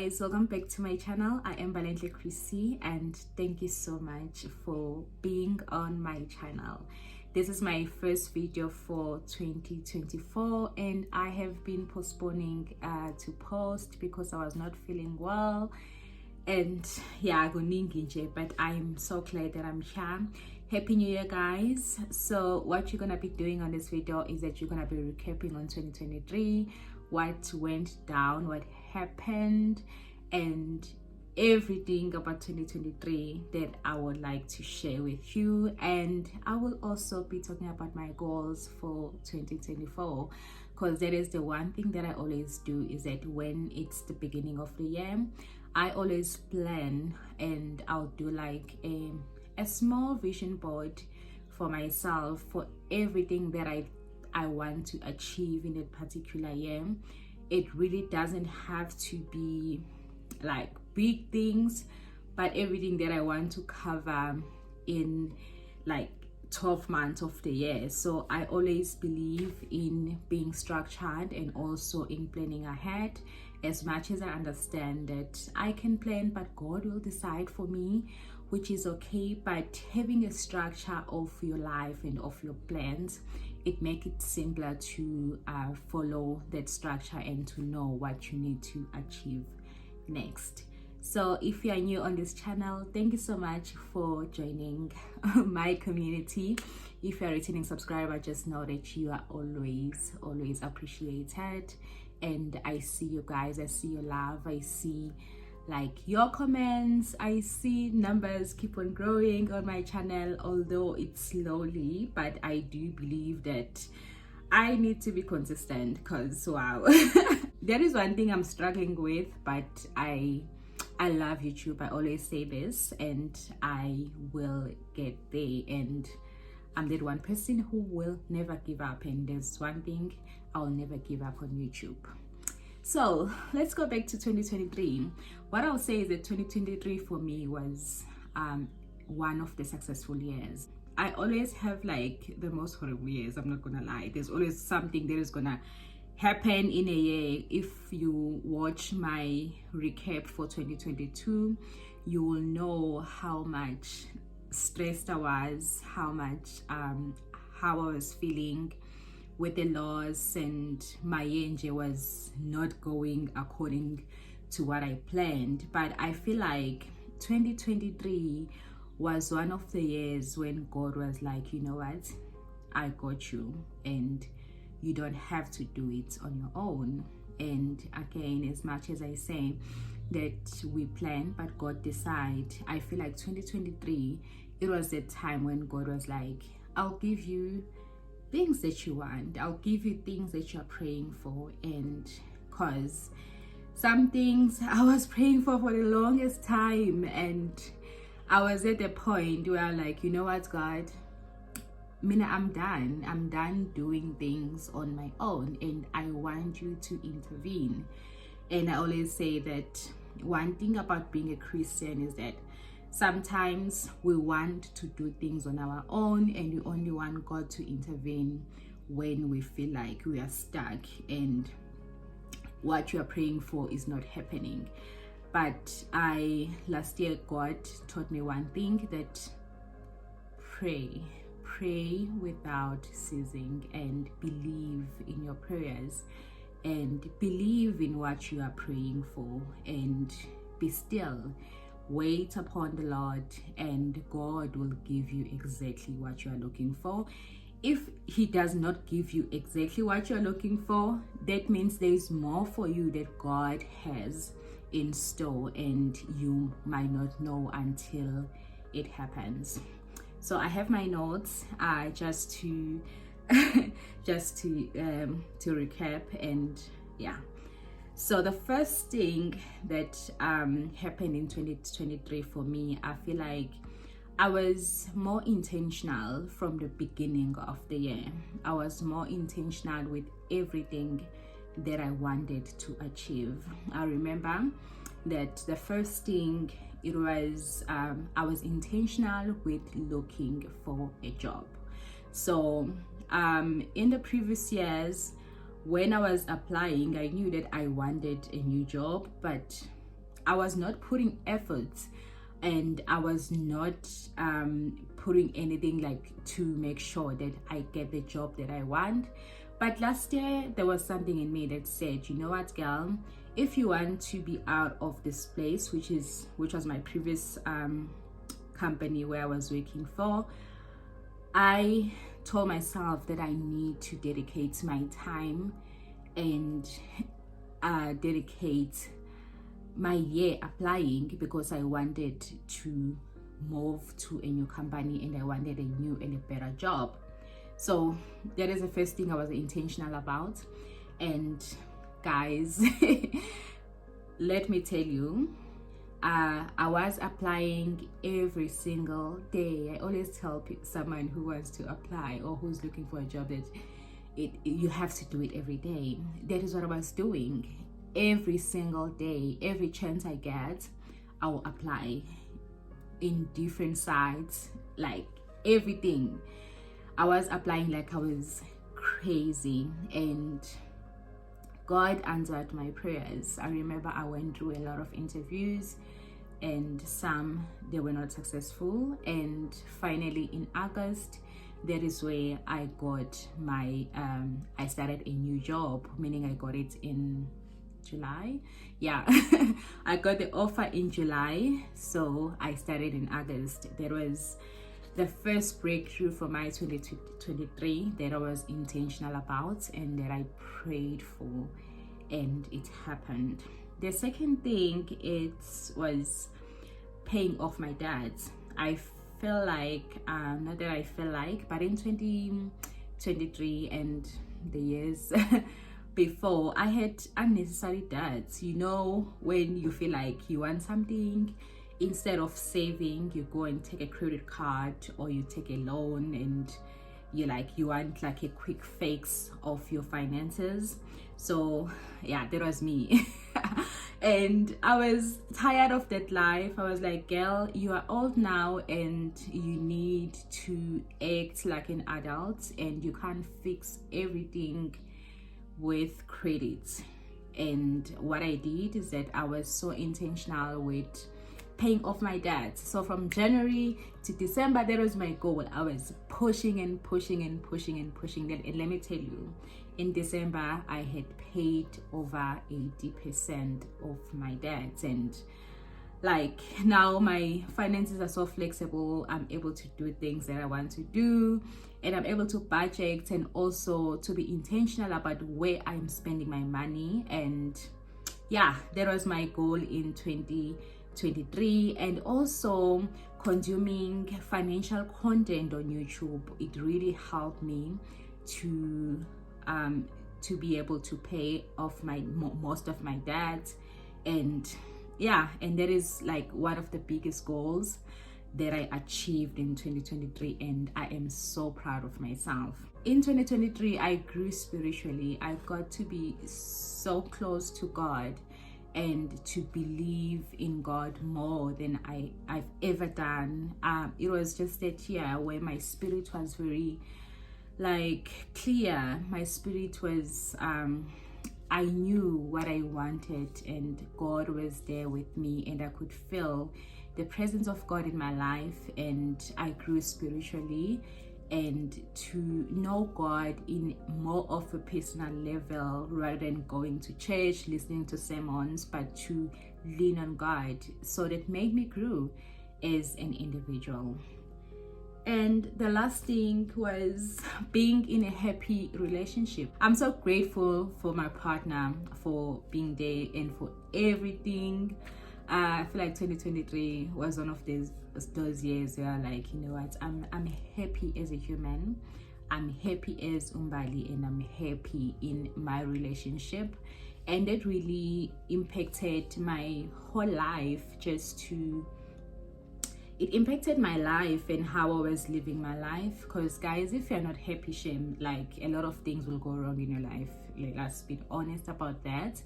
guys, welcome back to my channel. I am Valentle Chrissy and thank you so much for being on my channel. This is my first video for 2024 and I have been postponing to post because I was not feeling well, and yeah, but I'm so glad that I'm here. Happy New Year, guys. So what you're gonna be doing on this video is that you're gonna be recapping on 2023, what went down, what happened, and everything about 2023 that I would like to share with you. And I will also be talking about my goals for 2024, because that is the one thing that I always do, is that when it's the beginning of the year, I always plan and I'll do like a small vision board for myself for everything that I want to achieve in that particular year. It really doesn't have to be like big things, but everything that I want to cover in like 12 months of the year. So I always believe in being structured and also in planning ahead, as much as I understand that I can plan but God will decide for me, which is okay. But having a structure of your life and of your plans, it makes it simpler to follow that structure and to know what you need to achieve next. So if you are new on this channel, thank you so much for joining my community. If you're a returning subscriber, just know that you are always appreciated, and I see you guys, I see your love, I see like your comments, I see numbers keep on growing on my channel, although it's slowly, but I do believe that I need to be consistent, because wow. There is one thing I'm struggling with, but I love YouTube. I always say this, and I will get there, and I'm that one person who will never give up, and there's one thing I'll never give up on YouTube. So let's go back to 2023. What I'll say is that 2023 for me was one of the successful years. I always have like the most horrible years, I'm not gonna lie. There's always something that is gonna happen in a year. If you watch my recap for 2022, you will know how much stressed I was, how I was feeling with the loss, and my year was not going according to what I planned. But I feel like 2023 was one of the years when God was like, you know what, I got you, and you don't have to do it on your own. And again, as much as I say that we plan but God decide, I feel like 2023, it was the time when God was like, I'll give you things that you want, I'll give you things that you're praying for. And cause some things I was praying for the longest time, and I was at the point where I'm like, you know what, God, I'm done doing things on my own, and I want you to intervene. And I always say that one thing about being a Christian is that sometimes we want to do things on our own, and we only want God to intervene when we feel like we are stuck and what you are praying for is not happening. But last year God taught me one thing, that pray without ceasing, and believe in your prayers, and believe in what you are praying for, and be still. Wait upon the Lord, and God will give you exactly what you are looking for. If he does not give you exactly what you're looking for, that means there's more for you that God has in store, and you might not know until it happens. So I have my notes just to recap, and yeah. So the first thing that happened in 2023 for me, I feel like I was more intentional from the beginning of the year. I was more intentional with everything that I wanted to achieve. I remember that the first thing, it was I was intentional with looking for a job. So in the previous years, when I was applying, I knew that I wanted a new job, but I was not putting efforts, and I was not putting anything like to make sure that I get the job that I want. But last year there was something in me that said, you know what, girl, if you want to be out of this place, which was my previous company where I was working for, I told myself that I need to dedicate my time and dedicate my year applying, because I wanted to move to a new company and I wanted a new and a better job. So that is the first thing I was intentional about. And guys, let me tell you, I was applying every single day. I always tell someone who wants to apply or who's looking for a job that you have to do it every day. That is what I was doing. Every single day, every chance I get, I will apply in different sites, like everything. I was applying like I was crazy, and God answered my prayers. I remember I went through a lot of interviews, and some they were not successful, and finally in August, that is where I got my I started a new job, meaning I got it in July. Yeah. I got the offer in July, so I started in August. That was the first breakthrough for my 2023 that I was intentional about and that I prayed for, and it happened. The second thing, it was paying off my debt. I feel like not that I feel like, but in 2023 and the years before, I had unnecessary debts. You know, when you feel like you want something, instead of saving, you go and take a credit card or you take a loan, and you want like a quick fix of your finances. So yeah, that was me. And I was tired of that life. I was like, girl, you are old now and you need to act like an adult, and you can't fix everything with credit. And what I did is that I was so intentional with paying off my debt. So from January to December, that was my goal. I was pushing and pushing and pushing and pushing that. And let me tell you, in December, I had paid over 80% of my debts. And like now my finances are so flexible. I'm able to do things that I want to do, and I'm able to budget and also to be intentional about where I'm spending my money. And yeah, that was my goal in 2023. And also consuming financial content on YouTube, it really helped me to be able to pay off my most of my debt. And yeah, and that is like one of the biggest goals that I achieved in 2023, and I am so proud of myself. In 2023, I grew spiritually. I got to be so close to God and to believe in God more than I've ever done. It was just that year where my spirit was very like clear. My spirit was I knew what I wanted, and God was there with me, and I could feel the presence of God in my life, and I grew spiritually. And to know God in more of a personal level, rather than going to church, listening to sermons, but to lean on God. So that made me grow as an individual. And the last thing was being in a happy relationship. I'm so grateful for my partner, for being there and for everything. I feel like 2023 was one of those years where, like, you know what, I'm happy as a human, I'm happy as Umbali, and I'm happy in my relationship. And it really impacted my whole life. It impacted my life and how I was living my life. Because guys, if you're not happy, shame, like a lot of things will go wrong in your life. Let's be honest about that.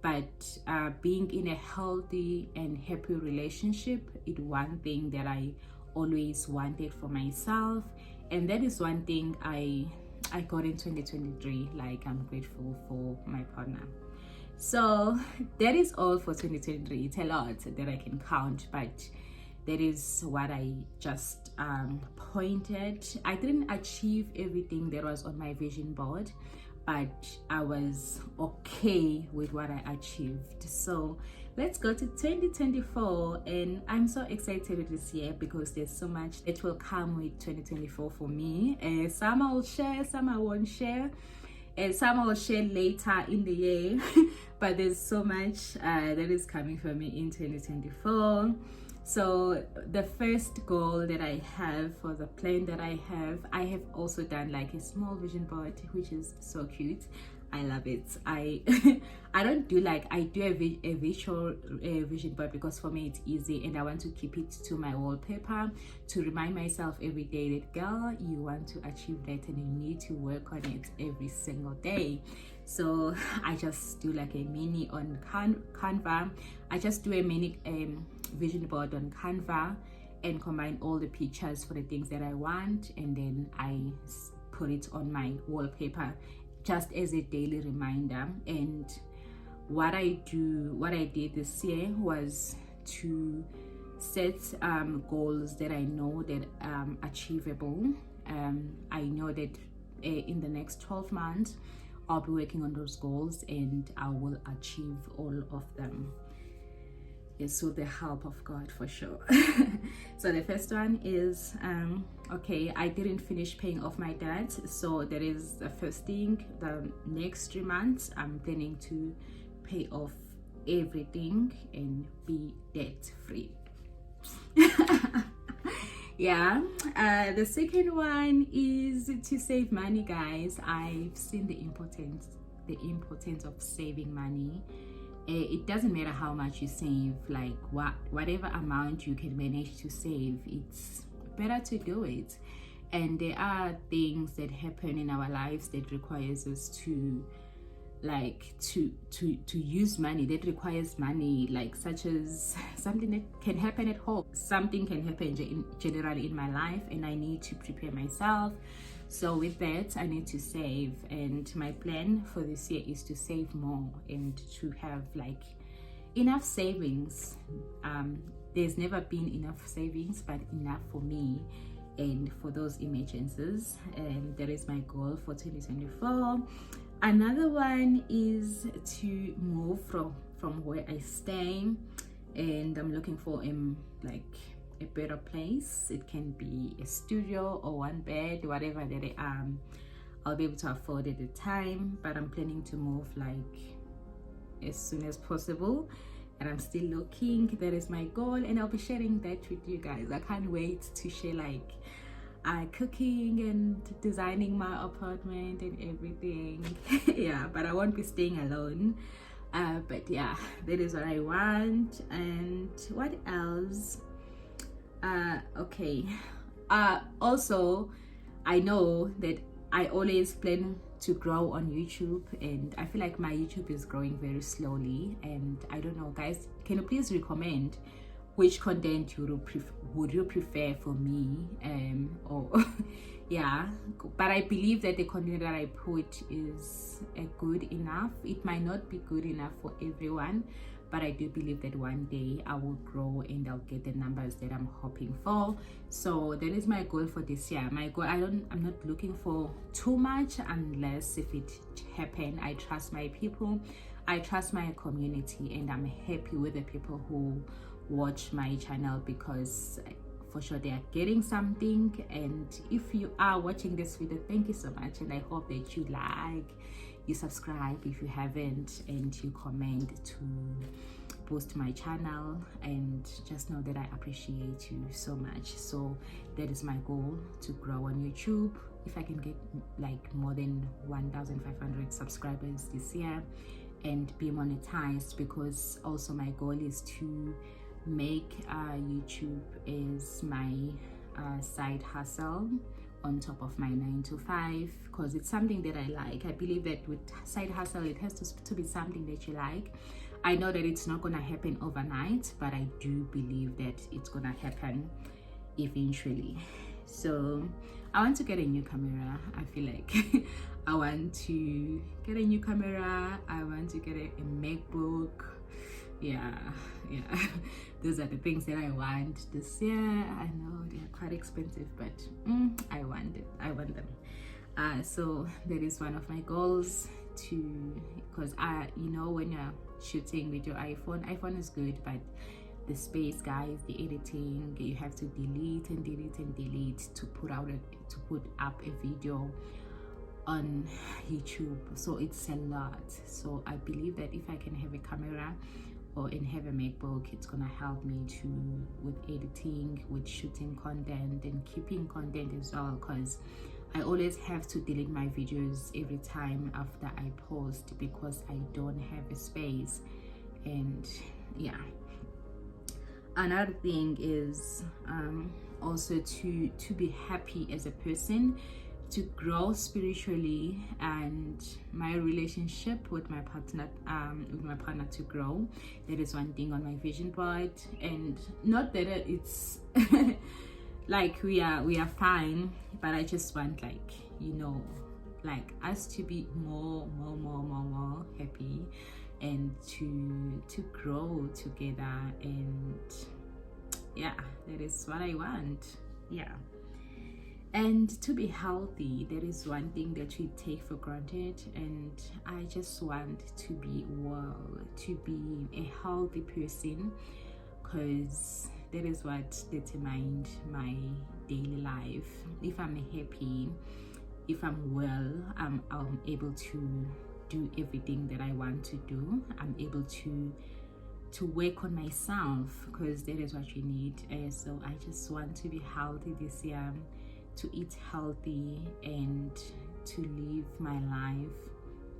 But being in a healthy and happy relationship is one thing that I always wanted for myself, and that is one thing I got in 2023. Like, I'm grateful for my partner. So that is all for 2023. It's a lot that I can count, but that is what I just pointed. I didn't achieve everything that was on my vision board, but I was okay with what I achieved. So let's go to 2024, and I'm so excited this year because there's so much that will come with 2024 for me. Some I will share, some I won't share, and some I will share later in the year. But there's so much that is coming for me in 2024. So the first goal that I have, for the plan that I have also done like a small vision board, which is so cute. I love it. I don't do like, I do a visual vision board because for me it's easy, and I want to keep it to my wallpaper to remind myself every day that, girl, you want to achieve that and you need to work on it every single day. So I just do like a mini on Canva. I just do a mini vision board on Canva and combine all the pictures for the things that I want, and then I put it on my wallpaper just as a daily reminder. And what I did this year was to set goals that I know that achievable. I know that in the next 12 months I'll be working on those goals and I will achieve all of them. Yes, with the help of God, for sure. So the first one is okay, I didn't finish paying off my debt, so that is the first thing. The next 3 months I'm planning to pay off everything and be debt free. Yeah. The second one is to save money, guys. I've seen the importance of saving money. It doesn't matter how much you save, like whatever amount you can manage to save, it's better to do it. And there are things that happen in our lives that requires us to use money, that requires money, like such as something that can happen at home, something can happen generally in my life, and I need to prepare myself. So with that, I need to save, and my plan for this year is to save more and to have like enough savings. There's never been enough savings, but enough for me and for those emergencies, and that is my goal for 2024. Another one is to move from where I stay, and I'm looking for like a better place. It can be a studio or one bed, whatever that I'll be able to afford at the time, but I'm planning to move like as soon as possible, and I'm still looking. That is my goal, and I'll be sharing that with you guys. I can't wait to share like cooking and designing my apartment and everything. Yeah, but I won't be staying alone. But yeah, that is what I want. And what else? Okay. Also, I know that I always plan to grow on YouTube, and I feel like my YouTube is growing very slowly, and I don't know, guys, can you please recommend which content would you prefer for me? Or yeah, but I believe that the content that I put is good enough. It might not be good enough for everyone, but I do believe that one day I will grow and I'll get the numbers that I'm hoping for. So that is my goal for this year. My goal, I'm not looking for too much unless if it happen. I trust my people, I trust my community, and I'm happy with the people who watch my channel, because for sure they are getting something. And if you are watching this video, thank you so much, and I hope that you like, you subscribe if you haven't, and you comment to boost my channel, and just know that I appreciate you so much. So that is my goal, to grow on YouTube. If I can get like more than 1,500 subscribers this year and be monetized, because also my goal is to make YouTube is my side hustle on top of my 9-to-5, because it's something that I like. I believe that with side hustle, it has to be something that you like. I know that it's not gonna happen overnight, but I do believe that it's gonna happen eventually. So I want to get a new camera. I feel like I want to get a new camera. I want to get a MacBook. Yeah. Those are the things that I want this year. I know they're quite expensive, but I want them. So that is one of my goals, because when you're shooting with your iPhone is good, but the space, guys, the editing, you have to delete and delete and delete to put up a video on YouTube. So it's a lot. So I believe that if I can have a camera and have a MacBook, it's gonna help me with editing, with shooting content and keeping content as well, because I always have to delete my videos every time after I post because I don't have a space. And yeah, another thing is also to be happy as a person, to grow spiritually, and my relationship with my partner to grow. That is one thing on my vision board. And not that it's like we are fine, but I just want like us to be more happy and to grow together. And yeah, that is what I want. Yeah. And to be healthy, that is one thing that we take for granted, and I just want to be to be a healthy person, because that is what determined my daily life. If I'm happy, if I'm well, I'm able to do everything that I want to do. I'm able to work on myself, because that is what you need. So I just want to be healthy this year, to eat healthy and to live my life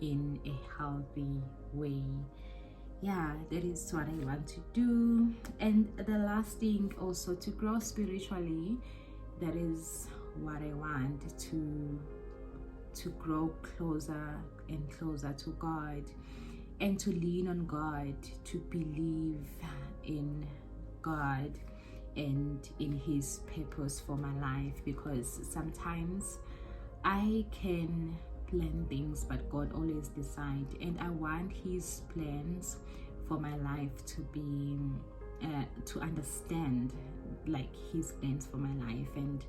in a healthy way. Yeah, that is what I want to do. And the last thing, also, to grow spiritually. That is what I want, to grow closer and closer to God, and to lean on God, to believe in God and in his purpose for my life, because sometimes I can plan things, but God always decides, and I want his plans for my life to be to understand like his plans for my life, and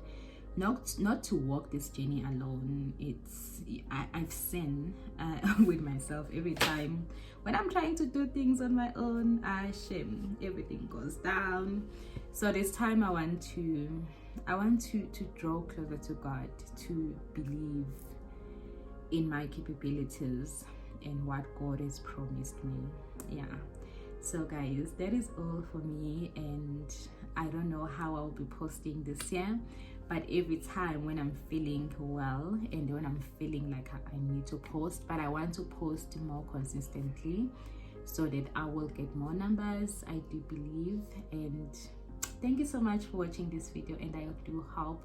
not to walk this journey alone. I've sinned with myself every time when I'm trying to do things on my own. Shame, everything goes down. So this time I want to draw closer to God, to believe in my capabilities and what God has promised me. Yeah. So guys, that is all for me, and I don't know how I'll be posting this year, but every time when I'm feeling well and when I'm feeling like I need to post, but I want to post more consistently so that I will get more numbers, I do believe. And thank you so much for watching this video, and I do hope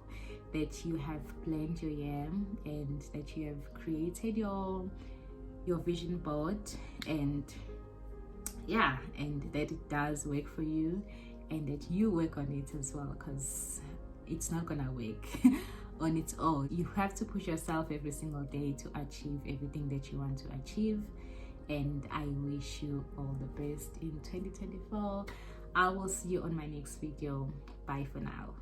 that you have planned your year and that you have created your vision board, and yeah, and that it does work for you, and that you work on it as well, because it's not gonna work on its own. You have to push yourself every single day to achieve everything that you want to achieve. And I wish you all the best in 2024. I will see you on my next video. Bye for now.